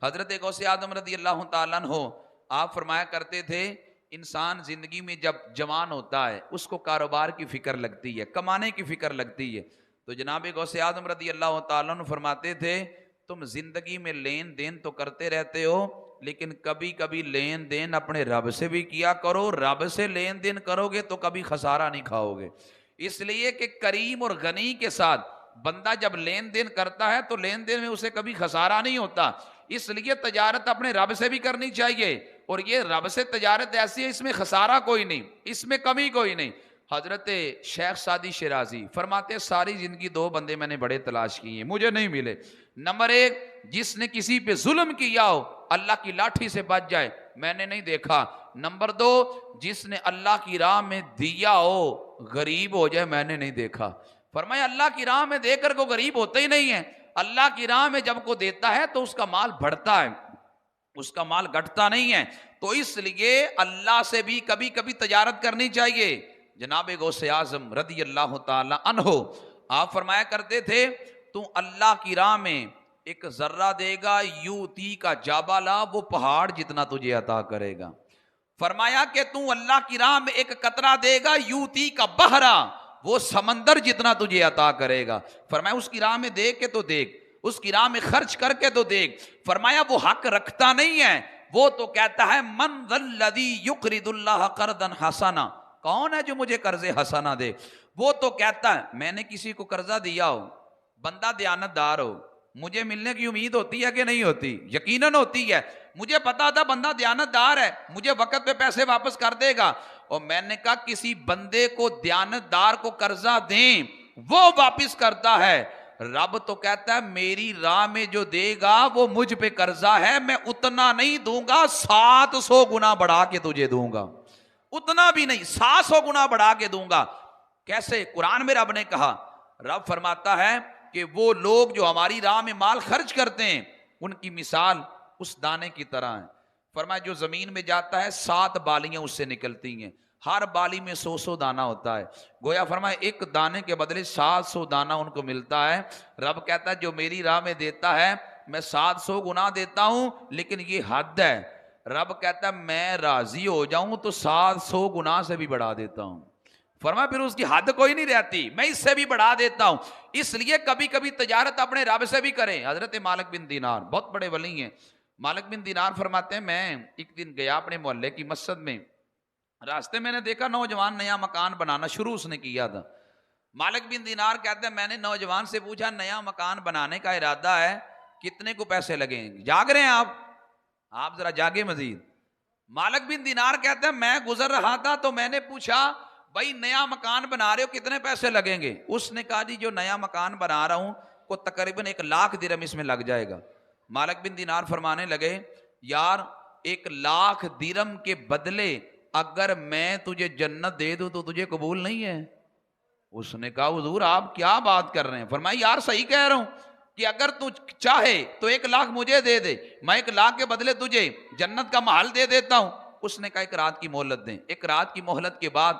حضرت غوث اعظم رضی اللہ تعالیٰ عنہ آپ فرمایا کرتے تھے انسان زندگی میں جب جوان ہوتا ہے اس کو کاروبار کی فکر لگتی ہے، کمانے کی فکر لگتی ہے، تو جناب غوث اعظم رضی اللہ تعالیٰ عنہ فرماتے تھے تم زندگی میں لین دین تو کرتے رہتے ہو، لیکن کبھی کبھی لین دین اپنے رب سے بھی کیا کرو، رب سے لین دین کرو گے تو کبھی خسارہ نہیں کھاؤ گے۔ اس لیے کہ کریم اور غنی کے ساتھ بندہ جب لین دین کرتا ہے تو لین دین میں اسے کبھی خسارہ نہیں ہوتا، اس لیے تجارت اپنے رب سے بھی کرنی چاہیے، اور یہ رب سے تجارت ایسی ہے اس میں خسارہ کوئی نہیں، اس میں کمی کوئی نہیں۔ حضرت شیخ سعدی شیرازی فرماتے ساری زندگی دو بندے میں نے بڑے تلاش کیے مجھے نہیں ملے، نمبر ایک جس نے کسی پہ ظلم کیا ہو اللہ کی لاٹھی سے بچ جائے میں نے نہیں دیکھا، نمبر دو جس نے اللہ کی راہ میں دیا ہو غریب ہو جائے میں نے نہیں دیکھا۔ فرمایا اللہ کی راہ میں دے کر کو غریب ہوتا ہی نہیں ہے، اللہ کی راہ میں جب کو دیتا ہے تو اس کا مال بڑھتا ہے، اس کا مال گھٹتا نہیں ہے، تو اس لیے اللہ سے بھی کبھی کبھی تجارت کرنی چاہیے۔ جناب غوث اعظم رضی اللہ تعالی عنہ آپ فرمایا کرتے تھے تو اللہ کی راہ میں ایک ذرہ دے گا یوتی کا جابالا، وہ پہاڑ جتنا تجھے عطا کرے گا۔ فرمایا کہ تو اللہ کی راہ میں ایک قطرہ دے گا یوتی کا بحرا، وہ سمندر جتنا تجھے عطا کرے گا۔ فرمایا اس کی راہ میں دیکھ کے تو دیکھ، اس کی راہ میں خرچ کر کے تو دیکھ۔ فرمایا وہ حق رکھتا نہیں ہے، وہ تو کہتا ہے من ذا الذی یقرض اللہ قرضا حسنا، کون ہے جو مجھے قرض حسنا دے؟ وہ تو کہتا ہے میں نے کسی کو قرضہ دیا ہو، بندہ دیانت دار ہو، مجھے ملنے کی امید ہوتی ہے کہ نہیں ہوتی؟ یقیناً ہوتی ہے، مجھے پتا تھا بندہ دیانت دار ہے مجھے وقت پہ پیسے واپس کر دے گا، اور میں نے کہا کسی بندے کو دیانت دار کو قرضہ دیں وہ واپس کرتا ہے، رب تو کہتا ہے میری راہ میں جو دے گا وہ مجھ پہ قرضہ ہے، میں اتنا نہیں دوں گا 700 گنا بڑھا کے تجھے دوں گا، اتنا بھی نہیں 700 گنا بڑھا کے دوں گا۔ کیسے؟ قرآن میں رب نے کہا، رب فرماتا ہے کہ وہ لوگ جو ہماری راہ میں مال خرچ کرتے ہیں ان کی مثال اس دانے کی طرح ہے۔ فرمایا جو زمین میں جاتا ہے 7 بالیاں اس سے نکلتی ہیں، ہر بالی میں 100 دانہ ہوتا ہے، گویا فرمایا ایک دانے کے بدلے 700 دانہ ان کو ملتا ہے۔ رب کہتا ہے جو میری راہ میں دیتا ہے میں 700 گنا دیتا ہوں، لیکن یہ حد ہے۔ رب کہتا ہے میں راضی ہو جاؤں تو 700 گنا سے بھی بڑھا دیتا ہوں۔ فرمایا پھر اس کی حد کوئی نہیں رہتی، میں اس سے بھی بڑھا دیتا ہوں۔ اس لیے کبھی کبھی تجارت اپنے رب سے بھی کریں۔ حضرت مالک بن دینار بہت بڑے ولی ہیں، مالک بن دینار فرماتے ہیں میں ایک دن گیا اپنے محلے کی مسجد میں، راستے میں نے دیکھا نوجوان نیا مکان بنانا شروع اس نے کیا تھا۔ مالک بن دینار کہتے ہیں میں نے نوجوان سے پوچھا نیا مکان بنانے کا ارادہ ہے کتنے کو پیسے لگیں گے؟ جاگ رہے ہیں آپ ذرا جاگے مزید۔ مالک بن دینار کہتے ہیں میں گزر رہا تھا تو میں نے پوچھا بھائی نیا مکان بنا رہے ہو کتنے پیسے لگیں گے؟ اس نے کہا جی جو نیا مکان بنا رہا ہوں کو تقریباً 1,00,000 درہم اس میں لگ جائے گا۔ مالک بن دینار فرمانے لگے یار 1,00,000 درہم کے بدلے اگر میں تجھے جنت دے دوں تو تجھے قبول نہیں ہے؟ اس نے کہا حضور آپ کیا بات کر رہے ہیں؟ فرمایا یار صحیح کہہ رہا ہوں کہ اگر تو چاہے تو 1,00,000 مجھے دے دے، میں 1,00,000 کے بدلے تجھے جنت کا محل دے دیتا ہوں۔ اس نے کہا 1 رات کی مہلت دیں۔ 1 رات کی مہلت کے بعد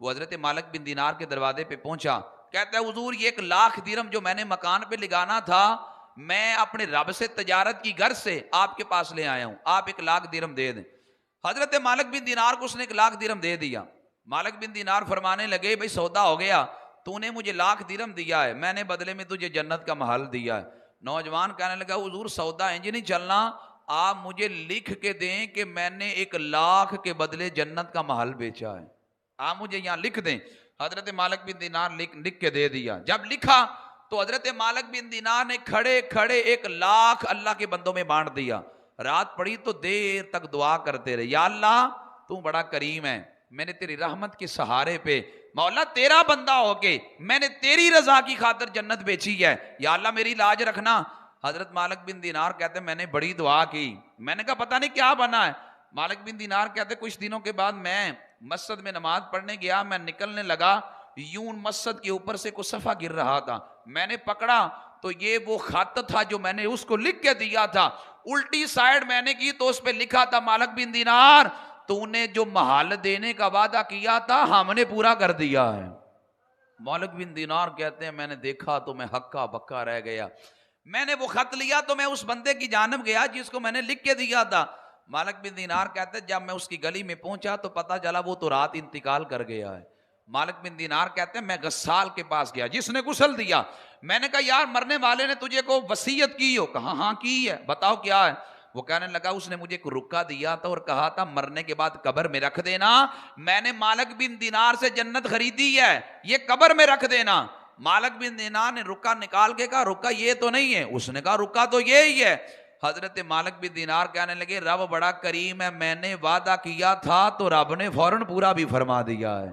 وہ حضرت مالک بن دینار کے دروازے پہ پہنچا، کہتا ہے حضور یہ 1,00,000 درہم جو میں نے مکان پہ لگانا تھا میں اپنے رب سے تجارت کی گھر سے آپ کے پاس لے آیا ہوں، آپ 1,00,000 درہم دے دیں۔ حضرت مالک بن دینار کو اس نے 1,00,000 درہم دے دیا۔ مالک بن دینار فرمانے لگے بھئی سودا ہو گیا، تو نے مجھے 1,00,000 درہم دیا ہے، میں نے بدلے میں تجھے جنت کا محل دیا ہے۔ نوجوان کہنے لگا حضور سودا انج نہیں چلنا، آپ مجھے لکھ کے دیں کہ میں نے 1,00,000 کے بدلے جنت کا محل بیچا ہے، آپ مجھے یہاں لکھ دیں۔ حضرت مالک بن دینار لکھ کے دے دیا۔ جب لکھا تو حضرت مالک بن دینار نے کھڑے کھڑے 1,00,000 اللہ کے بندوں میں بانٹ دیا۔ رات پڑی تو دیر تک دعا کرتے رہے، یا اللہ تو بڑا کریم ہے، میں نے تیری رحمت کے سہارے پہ مولا تیرا بندہ ہو کے میں نے تیری رضا کی خاطر جنت بیچی ہے، یا اللہ میری لاج رکھنا۔ حضرت مالک بن دینار کہتے ہیں میں نے بڑی دعا کی، میں نے کہا پتہ نہیں کیا بنا ہے۔ مالک بن دینار کہتے ہیں کچھ دنوں کے بعد میں مسجد میں نماز پڑھنے گیا، میں نکلنے لگا یوں مسجد کے اوپر سے کوئی صفحہ گر رہا تھا، میں نے پکڑا تو یہ وہ خط تھا جو میں نے اس کو لکھ کے دیا تھا، الٹی سائیڈ میں نے کی تو اس پہ لکھا تھا مالک بن دینار تو نے جو محل دینے کا وعدہ کیا تھا ہم نے پورا کر دیا ہے۔ مالک بن دینار کہتے ہیں میں نے دیکھا تو میں ہکا بکا رہ گیا، میں نے وہ خط لیا تو میں اس بندے کی جانب گیا جس کو میں نے لکھ کے دیا تھا. مالک بن دینار کہتے ہیں جب میں اس کی گلی میں پہنچا تو پتا چلا وہ تو رات انتقال کر گیا ہے. مالک بن دینار کہتے ہیں میں غسال کے پاس گیا جس نے غسل دیا. میں نے کہا یار مرنے والے نے تجھے کو وصیت کی ہو؟ کہا ہاں کی ہے. بتاؤ کیا ہے؟ وہ کہنے لگا اس نے مجھے ایک رکا دیا تھا اور کہا تھا مرنے کے بعد قبر میں رکھ دینا. میں نے مالک بن دینار سے جنت خریدی ہے, یہ قبر میں رکھ دینا. مالک بن دینار نے رکا نکال کے کہا رکا یہ تو نہیں ہے. اس نے کہا رکا تو یہی ہے. حضرت مالک بن دینار کہنے لگے رب بڑا کریم ہے, میں نے وعدہ کیا تھا تو رب نے فوراً پورا بھی فرما دیا ہے.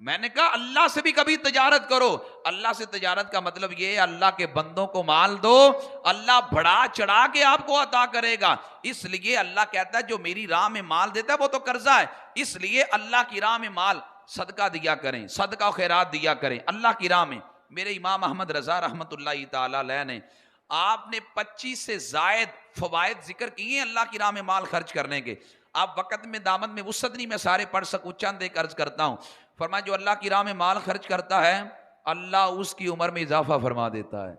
میں نے کہا اللہ سے بھی کبھی تجارت کرو. اللہ سے تجارت کا مطلب یہ ہے اللہ کے بندوں کو مال دو, اللہ بڑھا چڑھا کے آپ کو عطا کرے گا. اس لیے اللہ کہتا ہے جو میری راہ میں مال دیتا ہے وہ تو قرضہ ہے. اس لیے اللہ کی راہ میں مال صدقہ دیا کریں, صدقہ و خیرات دیا کریں اللہ کی راہ میں. میرے امام احمد رضا رحمت اللہ تعالی علیہ نے آپ نے 25 سے زائد فوائد ذکر کیے اللہ کی راہ میں مال خرچ کرنے کے. آپ وقت میں دامن میں وسعت نہیں میں سارے پڑھ سکوں, چند ایک عرض کرتا ہوں. فرمایا جو اللہ کی راہ میں مال خرچ کرتا ہے اللہ اس کی عمر میں اضافہ فرما دیتا ہے.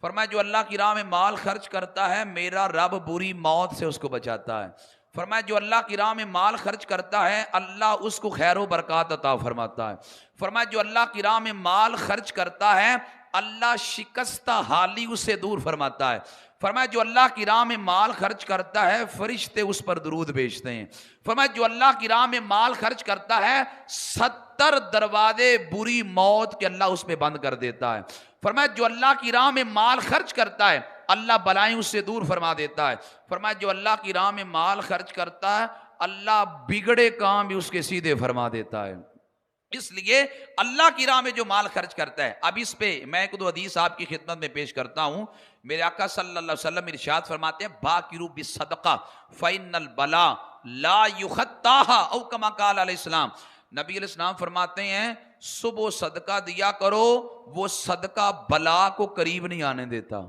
فرمایا جو اللہ کی راہ میں مال خرچ کرتا ہے میرا رب بری موت سے اس کو بچاتا ہے. فرمایا جو اللہ کی راہ میں مال خرچ کرتا ہے اللہ اس کو خیر و برکات عطا فرماتا ہے. فرمایا جو اللہ کی راہ میں مال خرچ کرتا ہے اللہ شکستہ حالی اسے دور فرماتا ہے. فرمایا جو اللہ کی راہ میں مال خرچ کرتا ہے فرشتے اس پر درود بھیجتے ہیں. فرمایا جو اللہ کی راہ میں مال خرچ کرتا ہے 70 دروازے بری موت کے اللہ اس پہ بند کر دیتا ہے. فرمایا جو اللہ کی راہ میں مال خرچ کرتا ہے اللہ بلائیں اس سے دور فرما دیتا ہے. فرمایا جو اللہ کی راہ میں مال خرچ کرتا ہے اللہ بگڑے کام بھی اس کے سیدھے فرما دیتا ہے. اس لیے اللہ کی راہ میں جو مال خرچ کرتا ہے. اب اس پہ میں ایک دو حدیث آپ کی خدمت میں پیش کرتا ہوں. میرے آقا صلی اللہ علیہ وسلم ارشاد فرماتے ہیں باکروا بالصدقہ فإن البلاء لا يخطاها او کما قال علیہ السلام. نبی علیہ السلام فرماتے ہیں صبح صدقہ دیا کرو وہ صدقہ بلا کو قریب نہیں آنے دیتا.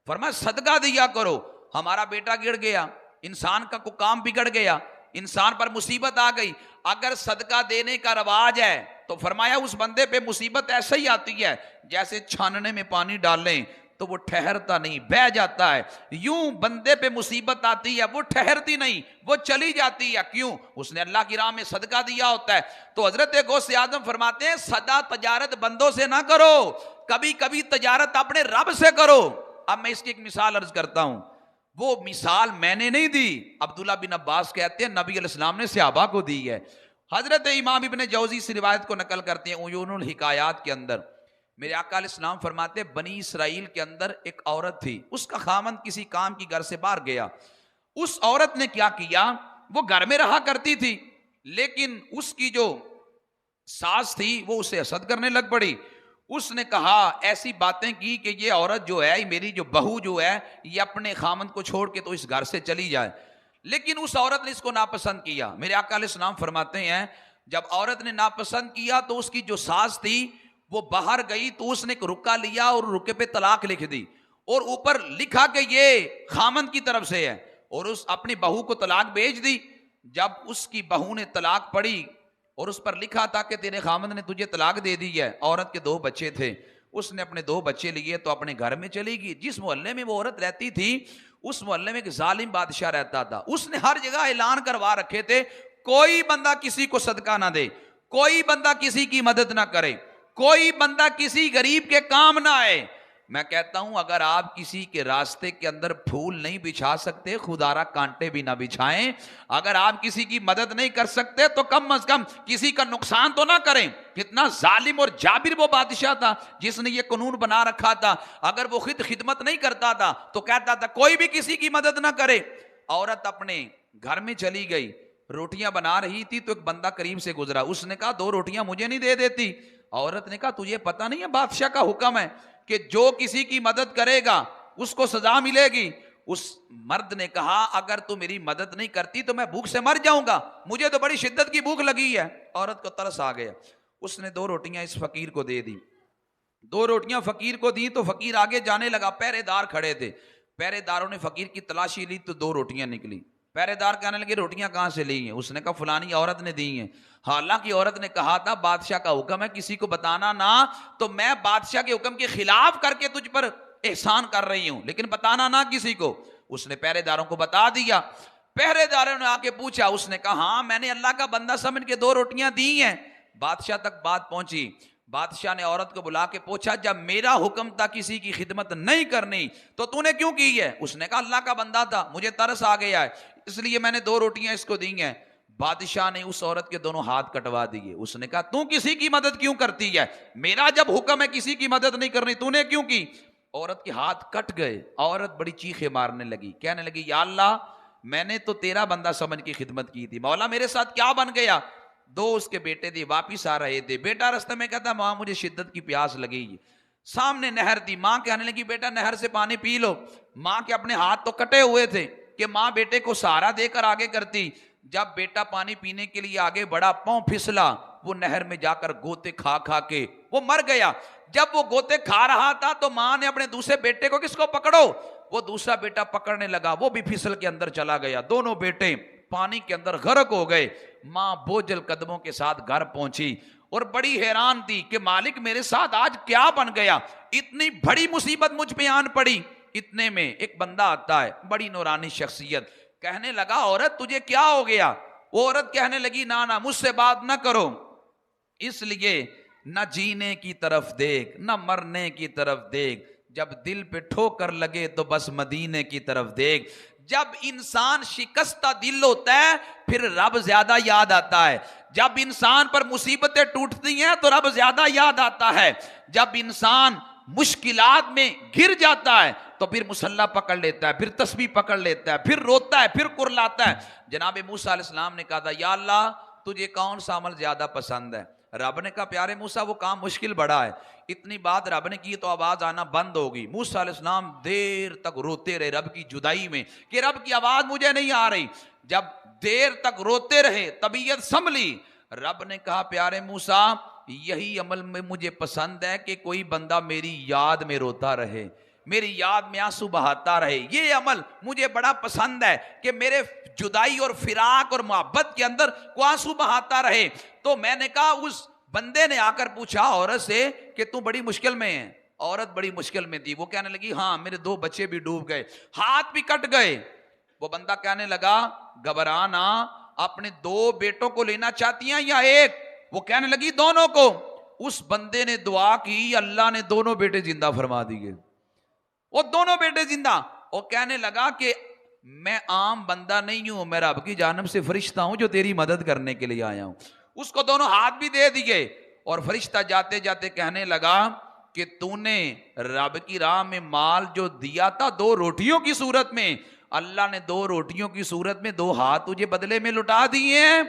فرمایا صدقہ دیا کرو. ہمارا بیٹا گر گیا, انسان کا کوئی کام بگڑ گیا, انسان پر مصیبت آ گئی, اگر صدقہ دینے کا رواج ہے تو فرمایا اس بندے پہ مصیبت ایسے ہی آتی ہے جیسے چھاننے میں پانی ڈالیں تو وہ ٹھہرتا نہیں, بہہ جاتا ہے. یوں بندے پہ مصیبت آتی ہے وہ ٹھہرتی نہیں, وہ چلی جاتی ہے. کیوں؟ اس نے اللہ کی راہ میں صدقہ دیا ہوتا ہے. تو حضرت غوث اعظم فرماتے ہیں سدا تجارت بندوں سے نہ کرو, کبھی کبھی تجارت اپنے رب سے کرو. اب میں اس کی ایک مثال عرض کرتا ہوں. وہ مثال میں نے نہیں دی, عبداللہ بن عباس کہتے ہیں نبی علیہ السلام نے صحابہ کو دی ہے. حضرت امام ابن جوزی سے روایت کو نقل کرتے ہیں عیون الحکایات کے اندر. میرے آقا علیہ السلام فرماتے ہیں بنی اسرائیل کے اندر ایک عورت تھی, اس کا خامند کسی کام کی گھر سے باہر گیا. اس عورت نے کیا کیا, وہ گھر میں رہا کرتی تھی لیکن اس کی جو ساس تھی وہ اسے حسد کرنے لگ پڑی. اس نے کہا ایسی باتیں کی کہ یہ عورت جو ہے میری جو بہو جو ہے یہ اپنے خامند کو چھوڑ کے تو اس گھر سے چلی جائے. لیکن اس عورت نے اس کو ناپسند کیا. میرے آقا علیہ السلام فرماتے ہیں جب عورت نے ناپسند کیا تو اس کی جو ساس تھی وہ باہر گئی تو اس نے ایک رکا لیا اور رکے پہ طلاق لکھ دی اور اوپر لکھا کہ یہ خامند کی طرف سے ہے اور اس اپنی بہو کو طلاق بھیج دی. جب اس کی بہو نے طلاق پڑھی اور اس پر لکھا تھا کہ تیرے خامند نے تجھے طلاق دے دی ہے, عورت کے 2 بچے تھے, اس نے اپنے 2 بچے لیے تو اپنے گھر میں چلی گئی. جس محلے میں وہ عورت رہتی تھی اس محلے میں ایک ظالم بادشاہ رہتا تھا. اس نے ہر جگہ اعلان کروا رکھے تھے کوئی بندہ کسی کو صدقہ نہ دے, کوئی بندہ کسی کی مدد نہ کرے, کوئی بندہ کسی غریب کے کام نہ آئے. میں کہتا ہوں اگر آپ کسی کے راستے کے اندر پھول نہیں بچھا سکتے خدا را کانٹے بھی نہ بچھائیں. اگر آپ کسی کی مدد نہیں کر سکتے تو کم از کم کسی کا نقصان تو نہ کریں. کتنا ظالم اور جابر وہ بادشاہ تھا جس نے یہ قانون بنا رکھا تھا. اگر وہ خدمت نہیں کرتا تھا تو کہتا تھا کوئی بھی کسی کی مدد نہ کرے. عورت اپنے گھر میں چلی گئی, روٹیاں بنا رہی تھی تو ایک بندہ قریب سے گزرا. اس نے کہا 2 روٹیاں مجھے نہیں دے دیتی. عورت نے کہا تجھے پتہ نہیں ہے بادشاہ کا حکم ہے کہ جو کسی کی مدد کرے گا اس کو سزا ملے گی. اس مرد نے کہا اگر تو میری مدد نہیں کرتی تو میں بھوک سے مر جاؤں گا, مجھے تو بڑی شدت کی بھوک لگی ہے. عورت کو ترس آ گیا, اس نے 2 روٹیاں اس فقیر کو دے دی. 2 روٹیاں فقیر کو دی تو فقیر آگے جانے لگا. پہرے دار کھڑے تھے, پہرے داروں نے فقیر کی تلاشی لی تو 2 روٹیاں نکلی. پہرے دار کہنے لگے روٹیاں کہاں سے لی ہیں؟ اس نے کہا فلانی عورت نے دی ہیں. حالانکہ عورت نے کہا تھا بادشاہ کا حکم ہے کسی کو بتانا نہ, تو میں بادشاہ کے حکم کے خلاف کر کے تجھ پر احسان کر رہی ہوں لیکن بتانا نہ کسی کو. اس نے پہرے داروں کو بتا دیا. پہرے داروں نے آ کے پوچھا, اس نے کہا ہاں میں نے اللہ کا بندہ سمجھ کے 2 روٹیاں دی ہیں. بادشاہ تک بات پہنچی. بادشاہ نے عورت کو بلا کے پوچھا جب میرا حکم تھا کسی کی خدمت نہیں کرنی تو تو نے کیوں کی ہے؟ اس نے کہا اللہ کا بندہ تھا, مجھے ترس آ گیا ہے اس لیے میں نے 2 روٹیاں اس کو دی ہیں. بادشاہ نے اس عورت کے دونوں ہاتھ کٹوا دیے. اس نے کہا تو کسی کی مدد کیوں کرتی ہے؟ میرا جب حکم ہے کسی کی مدد نہیں کرنی, تو نے کیوں کی؟ عورت کے ہاتھ کٹ گئے. عورت بڑی چیخیں مارنے لگی, کہنے لگی یا اللہ میں نے تو تیرا بندہ سمجھ کے خدمت کی تھی, مولا میرے ساتھ کیا بن گیا؟ 2 اس کے بیٹے تھے, واپس آ رہے تھے. بیٹا راستے میں کہتا ماں مجھے شدت کی پیاس لگی. سامنے نہر تھی, ماں کہنے لگی بیٹا نہر سے پانی پی لو. ماں کے اپنے ہاتھ تو کٹے ہوئے تھے کہ ماں بیٹے کو سہارا دے کر آگے کرتی. جب بیٹا پانی پینے کے لیے آگے بڑا, پاؤں پھسلا, وہ نہر میں جا کر گوتے کھا کھا کے وہ مر گیا. جب وہ گوتے کھا رہا تھا تو ماں نے اپنے دوسرے بیٹے کو کس کو پکڑو, وہ دوسرا بیٹا پکڑنے لگا, وہ بھی پھسل کے اندر چلا گیا. دونوں بیٹے پانی کے اندر غرق ہو گئے. ماں بوجھل قدموں کے ساتھ گھر پہنچی اور بڑی حیران تھی کہ مالک میرے ساتھ آج کیا بن گیا, اتنی بڑی مصیبت مجھ پہ آن پڑی. اتنے میں ایک بندہ آتا ہے, بڑی نورانی شخصیت, کہنے لگا عورت تجھے کیا ہو گیا؟ وہ عورت کہنے لگی نانا مجھ سے بات نہ کرو, اس لیے نہ جینے کی طرف دیکھ نہ مرنے کی طرف دیکھ, جب دل پہ ٹھوکر لگے تو بس مدینے کی طرف دیکھ. جب انسان شکستہ دل ہوتا ہے پھر رب زیادہ یاد آتا ہے. جب انسان پر مصیبتیں ٹوٹتی ہیں تو رب زیادہ یاد آتا ہے. جب انسان مشکلات میں گر جاتا ہے تو پھر مصحف پکڑ لیتا ہے, پھر تسبیح پکڑ لیتا ہے, پھر روتا ہے, پھر کرلاتا ہے. جناب موسیٰ علیہ السلام نے کہا تھا یا اللہ تجھے کون سا عمل زیادہ پسند ہے؟ رب نے کہا پیارے موسیٰ وہ کام مشکل بڑا ہے. اتنی بات رب نے کی تو آواز آنا بند ہوگی. موسیٰ علیہ السلام دیر تک روتے رہے رب کی جدائی میں کہ رب کی آواز مجھے نہیں آ رہی. جب دیر تک روتے رہے, طبیعت سنبھلی, رب نے کہا پیارے موسیٰ یہی عمل میں مجھے پسند ہے کہ کوئی بندہ میری یاد میں روتا رہے, میری یاد میں آنسو بہاتا رہے. یہ عمل مجھے بڑا پسند ہے کہ میرے جدائی اور فراق اور محبت کے اندر کو آنسو بہاتا رہے. تو میں نے کہا اس بندے نے آ کر پوچھا عورت سے کہ تو بڑی مشکل میں ہے. عورت بڑی مشکل میں تھی. وہ کہنے لگی ہاں میرے 2 بچے بھی ڈوب گئے, ہاتھ بھی کٹ گئے. وہ بندہ کہنے لگا گھبرانا, اپنے 2 بیٹوں کو لینا چاہتی ہیں یا ایک؟ وہ کہنے لگی دونوں کو. اس بندے نے دعا کی, اللہ نے دونوں بیٹے زندہ فرما دیے. وہ دونوں بیٹے زندہ. وہ کہنے لگا کہ میں عام بندہ نہیں ہوں, میں رب کی جانب سے فرشتہ ہوں جو تیری مدد کرنے کے لیے آیا ہوں. اس کو دونوں ہاتھ بھی دے دیے اور فرشتہ جاتے جاتے کہنے لگا کہ تو نے رب کی راہ میں مال جو دیا تھا 2 روٹیوں کی صورت میں, اللہ نے 2 روٹیوں کی صورت میں 2 ہاتھ تجھے بدلے میں لٹا دیے ہیں.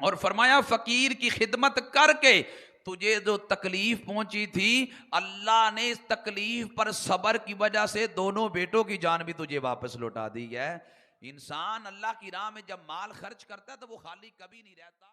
اور فرمایا فقیر کی خدمت کر کے تجھے جو تکلیف پہنچی تھی اللہ نے اس تکلیف پر صبر کی وجہ سے دونوں بیٹوں کی جان بھی تجھے واپس لوٹا دی ہے. انسان اللہ کی راہ میں جب مال خرچ کرتا ہے تو وہ خالی کبھی نہیں رہتا.